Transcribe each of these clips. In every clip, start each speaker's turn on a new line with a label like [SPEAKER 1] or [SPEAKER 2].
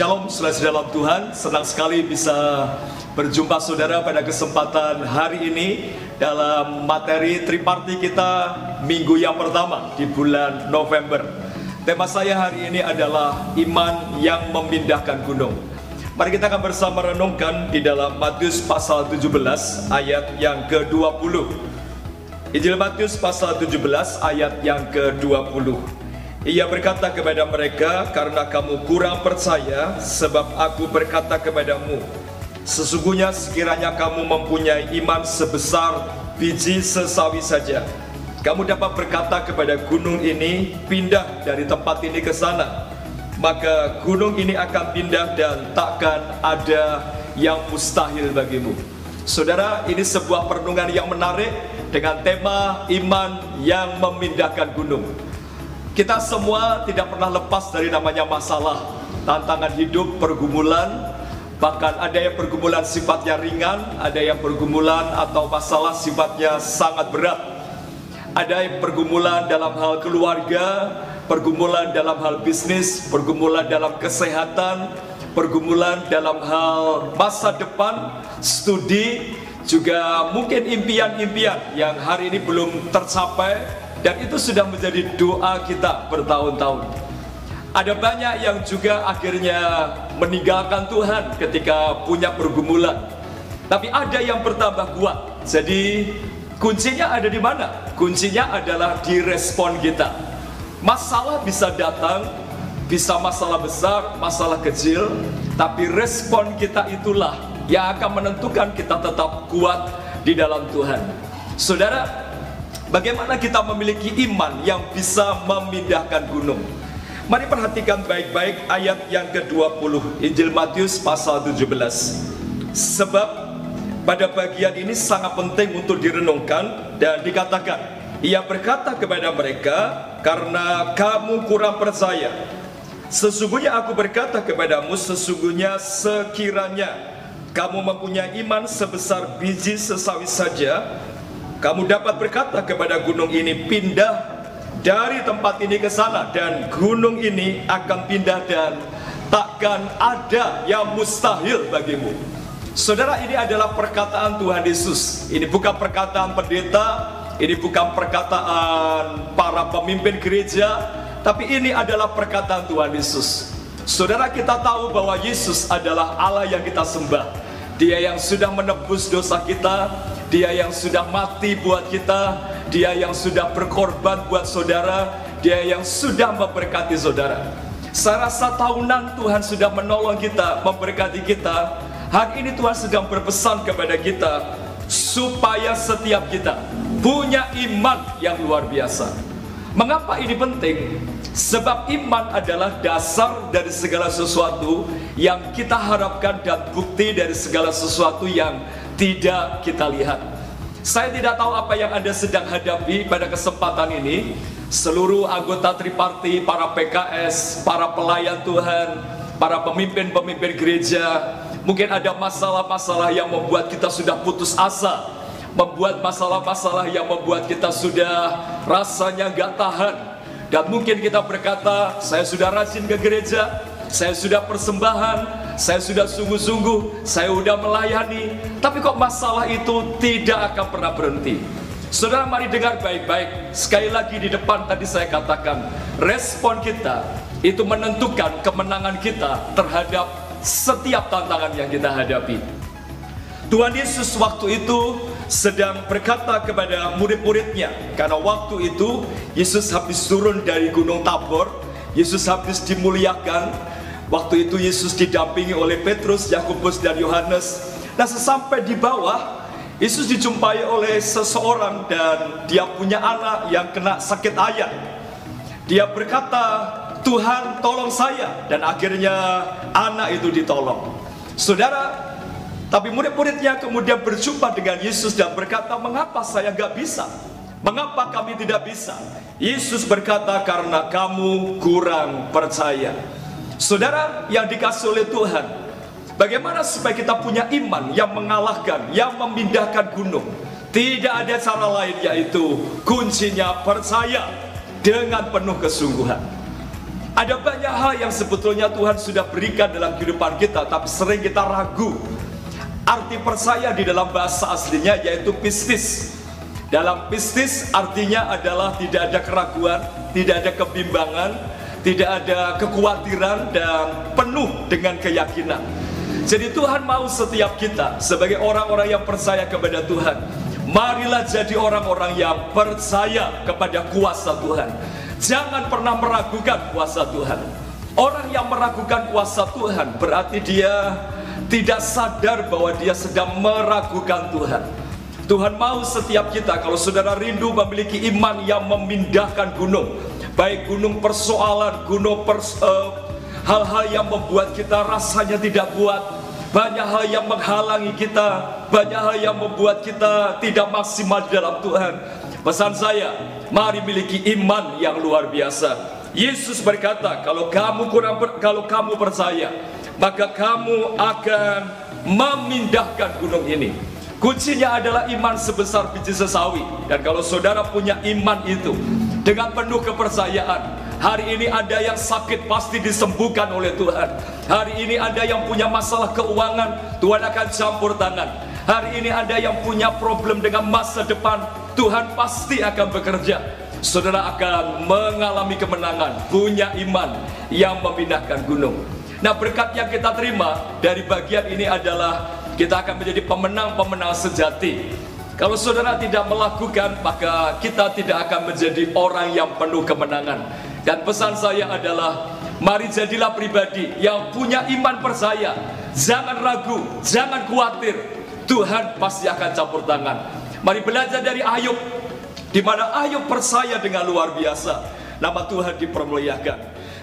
[SPEAKER 1] Shalom saudara dalam Tuhan, senang sekali bisa berjumpa saudara pada kesempatan hari ini dalam materi triparti kita minggu yang pertama di bulan November. Tema saya hari ini adalah iman yang memindahkan gunung. Mari kita akan bersama renungkan di dalam Matius pasal 17 ayat yang ke-20. Injil Matius pasal 17 ayat yang ke-20. Ia berkata kepada mereka, "Karena kamu kurang percaya, sebab aku berkata kepadamu, sesungguhnya sekiranya kamu mempunyai iman sebesar biji sesawi saja, kamu dapat berkata kepada gunung ini, pindah dari tempat ini ke sana, maka gunung ini akan pindah dan takkan ada yang mustahil bagimu." Saudara, ini sebuah perenungan yang menarik dengan tema iman yang memindahkan gunung. Kita semua tidak pernah lepas dari namanya masalah, tantangan hidup, pergumulan. Bahkan ada yang pergumulan sifatnya ringan, ada yang pergumulan atau masalah sifatnya sangat berat. Ada yang pergumulan dalam hal keluarga, pergumulan dalam hal bisnis, pergumulan dalam kesehatan, pergumulan dalam hal masa depan, studi, juga mungkin impian-impian yang hari ini belum tercapai. Dan itu sudah menjadi doa kita bertahun-tahun. Ada banyak yang juga akhirnya meninggalkan Tuhan ketika punya pergumulan. Tapi ada yang bertambah kuat. Jadi kuncinya ada di mana? Kuncinya adalah di respon kita. Masalah bisa datang, bisa masalah besar, masalah kecil, tapi respon kita itulah yang akan menentukan kita tetap kuat di dalam Tuhan. Saudara, bagaimana kita memiliki iman yang bisa memindahkan gunung? Mari perhatikan baik-baik ayat yang ke-20 Injil Matius pasal 17. Sebab pada bagian ini sangat penting untuk direnungkan dan dikatakan, ia berkata kepada mereka, "Karena kamu kurang percaya, sesungguhnya aku berkata kepadamu, sesungguhnya sekiranya kamu mempunyai iman sebesar biji sesawi saja, kamu dapat berkata kepada gunung ini, pindah dari tempat ini ke sana, dan gunung ini akan pindah dan takkan ada yang mustahil bagimu." Saudara, ini adalah perkataan Tuhan Yesus. Ini bukan perkataan pendeta, ini bukan perkataan para pemimpin gereja, tapi ini adalah perkataan Tuhan Yesus. Saudara, kita tahu bahwa Yesus adalah Allah yang kita sembah. Dia yang sudah menebus dosa kita, Dia yang sudah mati buat kita, Dia yang sudah berkorban buat saudara, Dia yang sudah memberkati saudara. Saya rasa tahunan Tuhan sudah menolong kita, memberkati kita. Hari ini Tuhan sedang berpesan kepada kita supaya setiap kita punya iman yang luar biasa. Mengapa ini penting? Sebab iman adalah dasar dari segala sesuatu yang kita harapkan dan bukti dari segala sesuatu yang tidak kita lihat. Saya tidak tahu apa yang Anda sedang hadapi pada kesempatan ini. Seluruh anggota triparti, para PKS, para pelayan Tuhan, para pemimpin-pemimpin gereja, mungkin ada masalah-masalah yang membuat kita sudah putus asa, membuat masalah-masalah yang membuat kita sudah rasanya gak tahan. Dan mungkin kita berkata, saya sudah rajin ke gereja, saya sudah persembahan, saya sudah sungguh-sungguh, saya sudah melayani, tapi kok masalah itu tidak akan pernah berhenti. Saudara, mari dengar baik-baik. Sekali lagi di depan tadi saya katakan, respon kita itu menentukan kemenangan kita terhadap setiap tantangan yang kita hadapi. Tuhan Yesus waktu itu sedang berkata kepada murid-muridnya, karena waktu itu Yesus habis turun dari Gunung Tabor, Yesus habis dimuliakan. Waktu itu Yesus didampingi oleh Petrus, Yakobus, dan Yohanes. Nah, sesampai di bawah, Yesus dijumpai oleh seseorang dan dia punya anak yang kena sakit ayam. Dia berkata, "Tuhan, tolong saya." Dan akhirnya anak itu ditolong. Saudara, tapi murid-muridnya kemudian berjumpa dengan Yesus dan berkata, "Mengapa saya gak bisa? Mengapa kami tidak bisa?" Yesus berkata, "Karena kamu kurang percaya." Saudara yang dikasih oleh Tuhan, bagaimana supaya kita punya iman yang mengalahkan, yang memindahkan gunung? Tidak ada cara lain, yaitu kuncinya percaya dengan penuh kesungguhan. Ada banyak hal yang sebetulnya Tuhan sudah berikan dalam kehidupan kita, tapi sering kita ragu. Arti percaya di dalam bahasa aslinya yaitu pistis. Dalam pistis artinya adalah tidak ada keraguan, tidak ada kebimbangan, tidak ada kekhawatiran, dan penuh dengan keyakinan. Jadi Tuhan mau setiap kita sebagai orang-orang yang percaya kepada Tuhan, marilah jadi orang-orang yang percaya kepada kuasa Tuhan. Jangan pernah meragukan kuasa Tuhan. Orang yang meragukan kuasa Tuhan berarti dia tidak sadar bahwa dia sedang meragukan Tuhan. Tuhan mau setiap kita, kalau saudara rindu memiliki iman yang memindahkan gunung, baik gunung persoalan, hal-hal yang membuat kita rasanya tidak kuat, banyak hal yang menghalangi kita, banyak hal yang membuat kita tidak maksimal di dalam Tuhan. Pesan saya, mari miliki iman yang luar biasa. Yesus berkata, kalau kamu percaya, maka kamu akan memindahkan gunung ini. Kuncinya adalah iman sebesar biji sesawi. Dan kalau saudara punya iman itu dengan penuh kepercayaan, hari ini ada yang sakit pasti disembuhkan oleh Tuhan. Hari ini ada yang punya masalah keuangan, Tuhan akan campur tangan. Hari ini ada yang punya problem dengan masa depan, Tuhan pasti akan bekerja. Saudara akan mengalami kemenangan, punya iman yang memindahkan gunung. Nah, berkat yang kita terima dari bagian ini adalah kita akan menjadi pemenang-pemenang sejati. Kalau saudara tidak melakukan, maka kita tidak akan menjadi orang yang penuh kemenangan. Dan pesan saya adalah, mari jadilah pribadi yang punya iman percaya. Jangan ragu, jangan khawatir, Tuhan pasti akan campur tangan. Mari belajar dari Ayub, di mana Ayub percaya dengan luar biasa. Nama Tuhan dipermuliakan.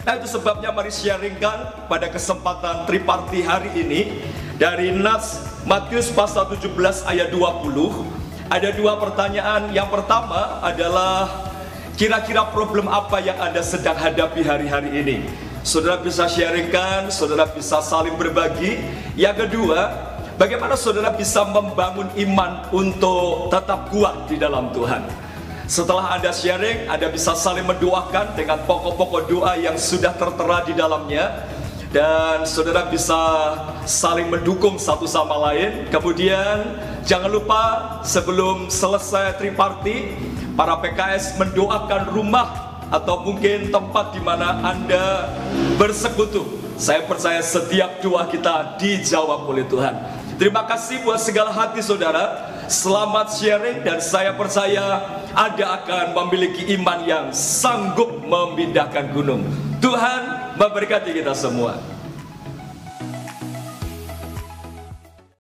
[SPEAKER 1] Nah, itu sebabnya mari sharingkan pada kesempatan triparti hari ini dari Nas Matius pasal 17 ayat 20. Ada dua pertanyaan. Yang pertama adalah, kira-kira problem apa yang Anda sedang hadapi hari-hari ini? Saudara bisa sharingkan, saudara bisa saling berbagi. Yang kedua, bagaimana saudara bisa membangun iman untuk tetap kuat di dalam Tuhan? Setelah Anda sharing, Anda bisa saling mendoakan dengan pokok-pokok doa yang sudah tertera di dalamnya. Dan saudara bisa saling mendukung satu sama lain. Kemudian jangan lupa sebelum selesai triparti, para PKS mendoakan rumah atau mungkin tempat di mana Anda bersekutu. Saya percaya setiap doa kita dijawab oleh Tuhan. Terima kasih buat segala hati saudara. Selamat sharing, dan saya percaya Anda akan memiliki iman yang sanggup memindahkan gunung. Tuhan memberkati kita semua.